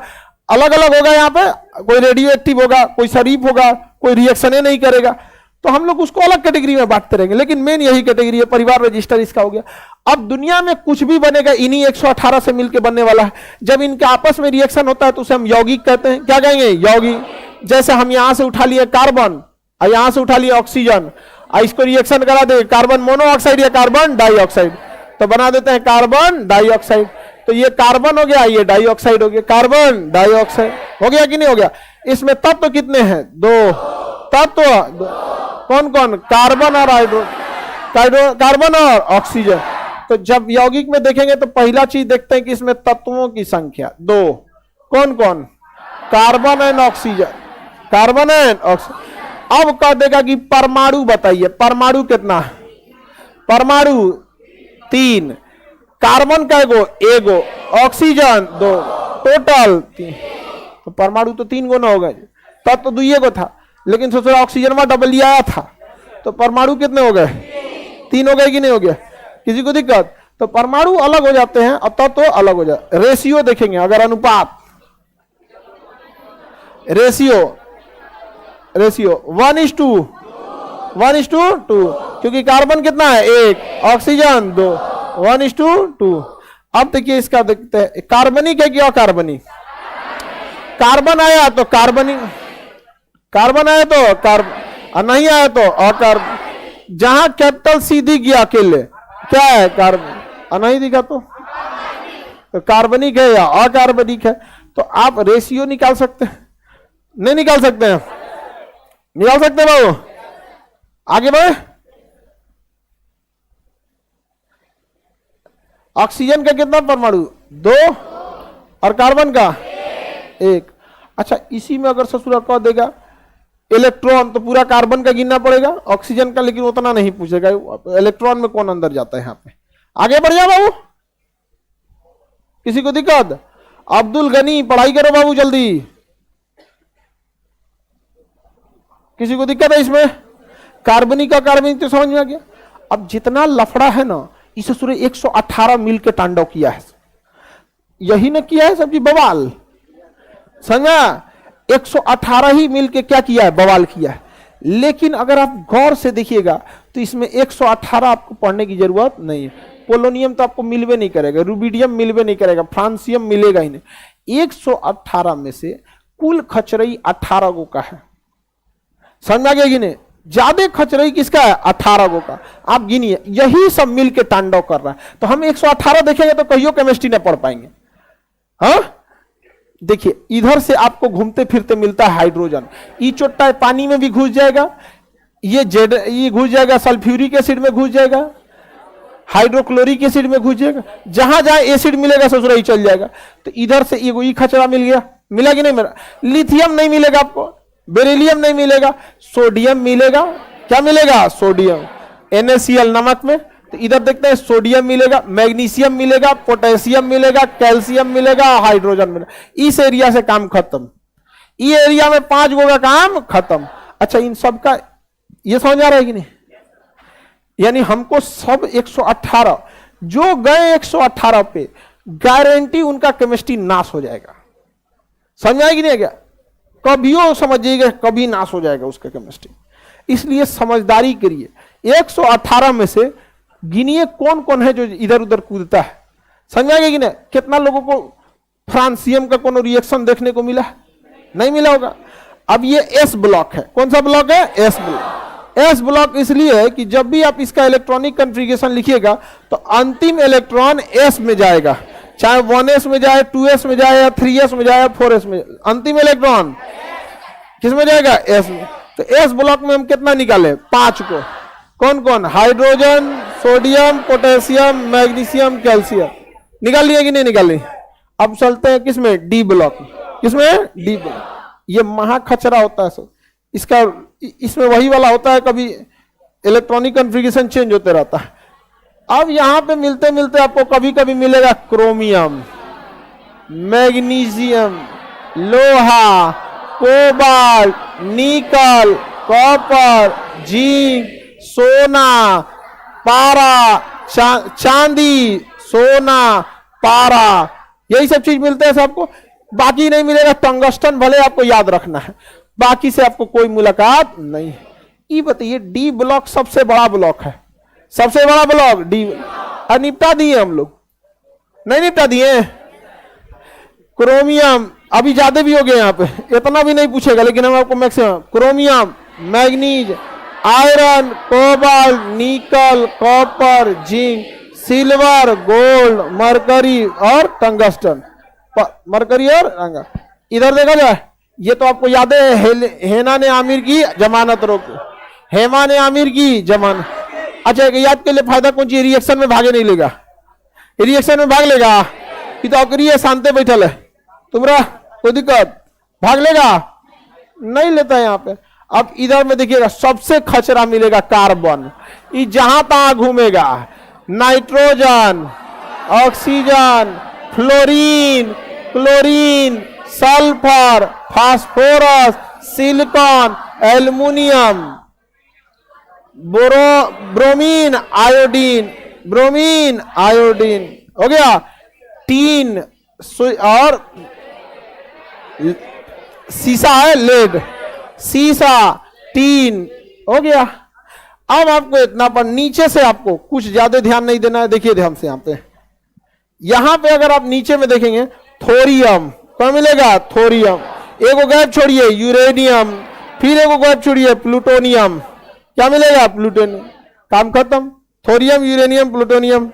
अलग अलग होगा। यहाँ पे कोई रेडियो एक्टिव होगा, कोई शरीफ होगा, कोई रिएक्शन नहीं करेगा। तो हम लोग उसको अलग कैटेगरी में बांटते रहेंगे, लेकिन मेन यही कैटेगरी है, परिवार रजिस्टर इसका हो गया। अब दुनिया में कुछ भी बनेगा इन्हीं 118 से मिलकर बनने वाला है। जब इनके आपस में रिएक्शन होता है तो उसे हम यौगिक कहते हैं। क्या कहेंगे? यौगिक। जैसे हम यहां से उठा लिए कार्बन और यहां से उठा लिए ऑक्सीजन, और इसको रिएक्शन करा दे कार्बन मोनोऑक्साइड या कार्बन डाइऑक्साइड, तो बना देते हैं कार्बन डाइऑक्साइड। तो ये कार्बन हो गया, ये डाइऑक्साइड हो गया, कार्बन डाइऑक्साइड हो गया कि नहीं हो गया? इसमें तत्व कितने हैं? 2 तत्व। कौन कौन? कार्बन और कार्बन और ऑक्सीजन। तो जब यौगिक में देखेंगे तो पहला चीज देखते हैं कि इसमें तत्वों की संख्या 2। कौन कौन? Carbon and oxygen, carbon and oxygen. अब कह देगा कि परमाणु बताइए, परमाणु कितना है? परमाणु 3, कार्बन का एगो, ऑक्सीजन 2, टोटल 3। तो परमाणु तो 3 गुना हो गए, तब तो 2 को था, लेकिन सोचो ऑक्सीजन में डबल आया था, तो परमाणु कितने हो गए? 3 हो गए कि नहीं हो गया? किसी को दिक्कत? तो परमाणु अलग हो जाते हैं और तत्व तो अलग हो जाते। रेशियो देखेंगे, अगर अनुपात, रेशियो 1:2, क्योंकि कार्बन कितना है? 1, ऑक्सीजन 2, 1:2। अब देखिए इसका देखते हैं, कार्बनिक है कि अकार्बनिक? कार्बन आया तो कार्बनिक, कार्बन आया तो कार्बन, नहीं आया तो अकार्बन। जहां कैपिटल सी दिख गया अकेले, क्या है? कार्बन। नहीं दिखा तो कार्बनिक है या अकार्बनिक है। तो आप रेशियो निकाल सकते हैं? नहीं निकाल सकते हैं? निकाल सकते बाबू? आगे बढ़े। ऑक्सीजन का कितना परमाणु? 2 और कार्बन का 1। अच्छा, इसी में अगर ससुरा कह देगा इलेक्ट्रॉन, तो पूरा कार्बन का गिनना पड़ेगा, ऑक्सीजन का लेकिन उतना नहीं पूछेगा, इलेक्ट्रॉन में कौन अंदर जाता है यहाँ पे। आगे बढ़ जा बाबू, किसी को दिक्कत? अब्दुल गनी, पढ़ाई करो बाबू जल्दी। किसी को दिक्कत है इसमें? कार्बनिक का कार्बनिक तो समझ में आ गया। अब जितना लफड़ा है ना, इस सूर्य 118 मिल के तांडव किया है, यही ना किया है सबकी बवाल, समझा? 118 ही मिल के क्या किया है? बवाल किया है। लेकिन अगर आप गौर से देखिएगा तो इसमें 118 आपको पढ़ने की जरूरत नहीं है। पोलोनियम तो आपको मिलवे नहीं करेगा, रूबिडियम मिलवे नहीं करेगा, फ्रांसियम मिलेगा ही नहीं। 118 में से कुल खचरई 18 गो का है, समझ आ गया कि नहीं? ज्यादा खचरई किसका है? 18 गो का। आप गिनिए, यही सब मिल के तांडव कर रहा है। तो हम 118 देखेंगे तो कहियो केमिस्ट्री न पढ़ पाएंगे। हाँ, देखिए इधर से आपको घूमते फिरते मिलता है हाइड्रोजन, ये चोट्टा पानी में भी घुस जाएगा, ये घुस जाएगा सल्फ्यूरिक एसिड में घुस जाएगा, हाइड्रोक्लोरिक एसिड में घुस जाएगा, जहां जहां एसिड मिलेगा ससुरा ही चल जाएगा। तो इधर से ये खचरा मिल गया, मिला कि नहीं मिला? लिथियम नहीं मिलेगा आपको, बेरिलियम नहीं मिलेगा, सोडियम मिलेगा। क्या मिलेगा? सोडियम। NaCl नमक में, तो इधर देखते हैं सोडियम मिलेगा, मैग्नीशियम मिलेगा, पोटेशियम मिलेगा, कैल्शियम मिलेगा, हाइड्रोजन मिलेगा। इस एरिया से काम खत्म, ये एरिया में 5 गो का काम खत्म। अच्छा, इन सब का ये समझ आ रहा है कि नहीं? यानी हमको सब 118 जो गए 118 पे, गारंटी उनका केमिस्ट्री नाश हो जाएगा। समझ आएगी नहीं? क्या कभियो समझिएगा, कभी नाश हो जाएगा उसका केमिस्ट्री। इसलिए समझदारी करिए, 118 में से गिनिए कौन कौन है जो इधर उधर कूदता है। समझ आएगा कि नहीं? कितना लोगों को फ्रांसियम का कोनो रिएक्शन देखने को मिला है? नहीं मिला होगा। अब ये S ब्लॉक है, कौन सा ब्लॉक है? S block. S ब्लॉक इसलिए है कि जब भी आप इसका इलेक्ट्रॉनिक कॉन्फ़िगरेशन लिखिएगा तो अंतिम इलेक्ट्रॉन S में जाएगा, चाहे 1s में जाए, 2s में जाए, या 3s में जाए, 4s में, अंतिम इलेक्ट्रॉन किस में जाएगा? S में। तो S ब्लॉक में हम कितना निकाले? 5 को। कौन कौन? Hydrogen, sodium, potassium, magnesium, calcium. निकाल लिए कि नहीं निकाल लिए? अब चलते हैं किसमें? D block. किसमें? D block. ये महाखचरा होता है सर, इसका इसमें वही वाला होता है, कभी इलेक्ट्रॉनिक कॉन्फ़िगरेशन चेंज होते रहता है। अब यहां पे मिलते मिलते आपको कभी कभी मिलेगा क्रोमियम, मैग्नीशियम, लोहा, कोबाल्ट, निकल, कॉपर, जिंक, सोना, पारा, चांदी, सोना, पारा, यही सब चीज मिलते हैं सबको। बाकी नहीं मिलेगा टंगस्टन, भले आपको याद रखना है, बाकी से आपको कोई मुलाकात नहीं है। ये बताइए, डी ब्लॉक सबसे बड़ा ब्लॉक है, सबसे बड़ा ब्लॉक डी। निपटा दिए हम लोग? नहीं निपटा दिए। क्रोमियम अभी ज्यादा भी हो गए, यहाँ पे इतना भी नहीं पूछेगा, लेकिन हम आपको maximum chromium, manganese, iron, cobalt, nickel, copper, zinc, silver, gold, mercury और टंगस्टन। मरकरी और रंगा। इधर देखा जाए, ये तो आपको याद है, हेना ने आमिर की जमानत रोकी, हेमा ने आमिर की जमानत। अच्छा, याद के लिए फायदा कौन चीज? रिएक्शन में भागे नहीं लेगा, रिएक्शन में भाग लेगा कि तो अकरिए शांति बैठल है, तुम्हारा कोई दिक्कत? भाग लेगा? नहीं लेता है यहाँ पे। अब इधर में देखिएगा, सबसे खचरा मिलेगा कार्बन, ये जहां तहां घूमेगा। Nitrogen, oxygen, fluorine, chlorine, sulphur, phosphorus, silicon, aluminium, bromine, iodine, bromine, iodine हो गया, टीन और सीसा है, लेड, सीसा, टीन हो गया। अब आपको इतना पर नीचे से आपको कुछ ज्यादा ध्यान नहीं देना है। देखिए ध्यान से यहां पे अगर आप नीचे में देखेंगे थोरियम, क्या मिलेगा? थोरियम। एगो गैप छोड़िए यूरेनियम, फिर एगो गैप छोड़िए प्लूटोनियम, क्या मिलेगा? प्लूटोनियम। काम खत्म। थोरियम, यूरेनियम, प्लूटोनियम,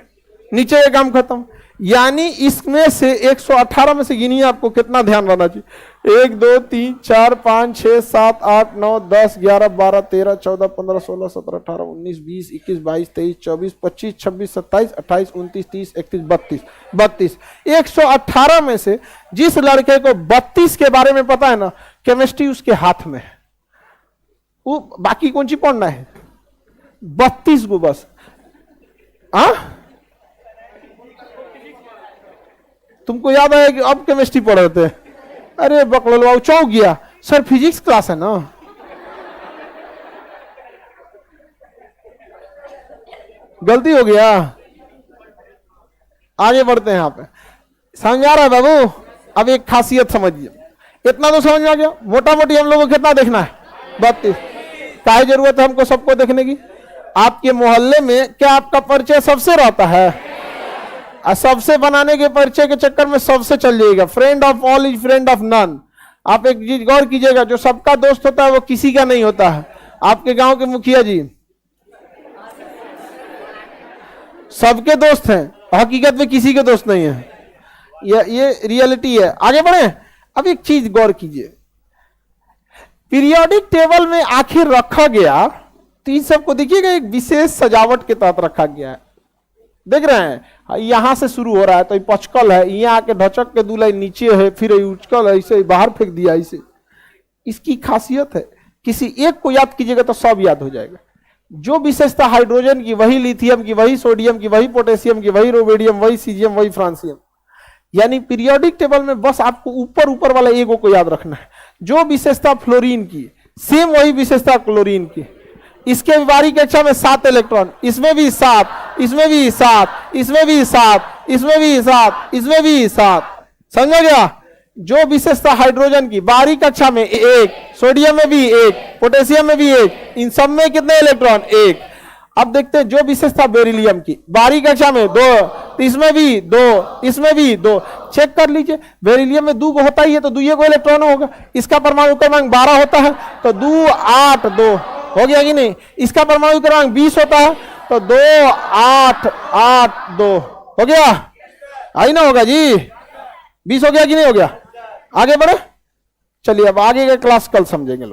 नीचे का काम खत्म। यानी इसमें से 118 में से गिनिए आपको कितना ध्यान रहना चाहिए। 1 2 3 4 5 6 7 8 9 10 11 12 13 14 15 16 17 18 19 20 21 22 23 24 25 26 27 28 29 30 31 32 118 में से जिस लड़के को 32 के बारे में पता है ना, केमिस्ट्री उसके हाथ में है। वो बाकी कौन सी पढ़ना है? 32 को बस। तुमको याद आया कि अब केमिस्ट्री पढ़ रहे थे? अरे बकलवा चौक गया सर, फिजिक्स क्लास है ना। गलती हो गया। आगे बढ़ते हैं। यहाँ पे समझ आ रहा है बाबू? अब एक खासियत समझिए। इतना तो समझ में आ गया। मोटा मोटी हम लोगों को कितना देखना है? 32। क्या जरूरत है हमको सबको देखने की? आपके मोहल्ले में क्या आपका परिचय सबसे रहता है? सबसे बनाने के परिचय के चक्कर में सबसे चल जाएगा। Friend of all is friend of none. आप एक चीज गौर कीजिएगा, जो सबका दोस्त होता है वो किसी का नहीं होता है। आपके गांव के मुखिया जी सबके दोस्त हैं, हकीकत में किसी के दोस्त नहीं है। ये रियलिटी है। आगे बढ़े। अब एक चीज गौर कीजिए, पीरियोडिक टेबल में आखिर रखा गया तो इन सबको देखिएगा एक विशेष सजावट के तहत रखा गया है। देख रहे हैं, यहां से शुरू हो रहा है तो ये पचकल है, यहाँ आके ढचक के दूल्हा नीचे है, फिर ये उचकल है, इसे बाहर फेंक दिया। इसे इसकी खासियत है, किसी एक को याद कीजिएगा तो सब याद हो जाएगा। जो विशेषता हाइड्रोजन की, वही लिथियम की, वही सोडियम की, वही पोटेशियम की, वही रोबेडियम, वही सीजियम, वही फ्रांसियम। यानी पीरियोडिक टेबल में बस आपको ऊपर ऊपर वाला एगो को याद रखना है। जो विशेषता फ्लोरीन की, सेम वही विशेषता क्लोरीन की। इसके बारीक कक्षा में 7 इलेक्ट्रॉन, इसमें भी 7, इसमें भी 7, इसमें भी 7, इसमें भी 7, इसमें भी 7। समझ गया? जो विशेषता हाइड्रोजन की, बारीक कक्षा में 1, सोडियम में भी 1, पोटेशियम में भी 1, इन सब में कितने इलेक्ट्रॉन? 1। अब देखते हैं जो विशेषता बेरिलियम की, बारीक कक्षा में 2, इसमें भी 2, इसमें भी 2। चेक कर लीजिए, बेरिलियम में 2 होता ही है तो 2 इलेक्ट्रॉन होगा। इसका परमाणु क्रमांक 12 होता है तो 2 8 2 हो गया कि नहीं? इसका परमाणु क्रमांक 20 होता है तो 2 8 8 2 हो गया। आई ना होगा जी? 20 हो गया कि नहीं हो गया? आगे बढ़े। चलिए अब आगे का क्लास कल समझेंगे लोग।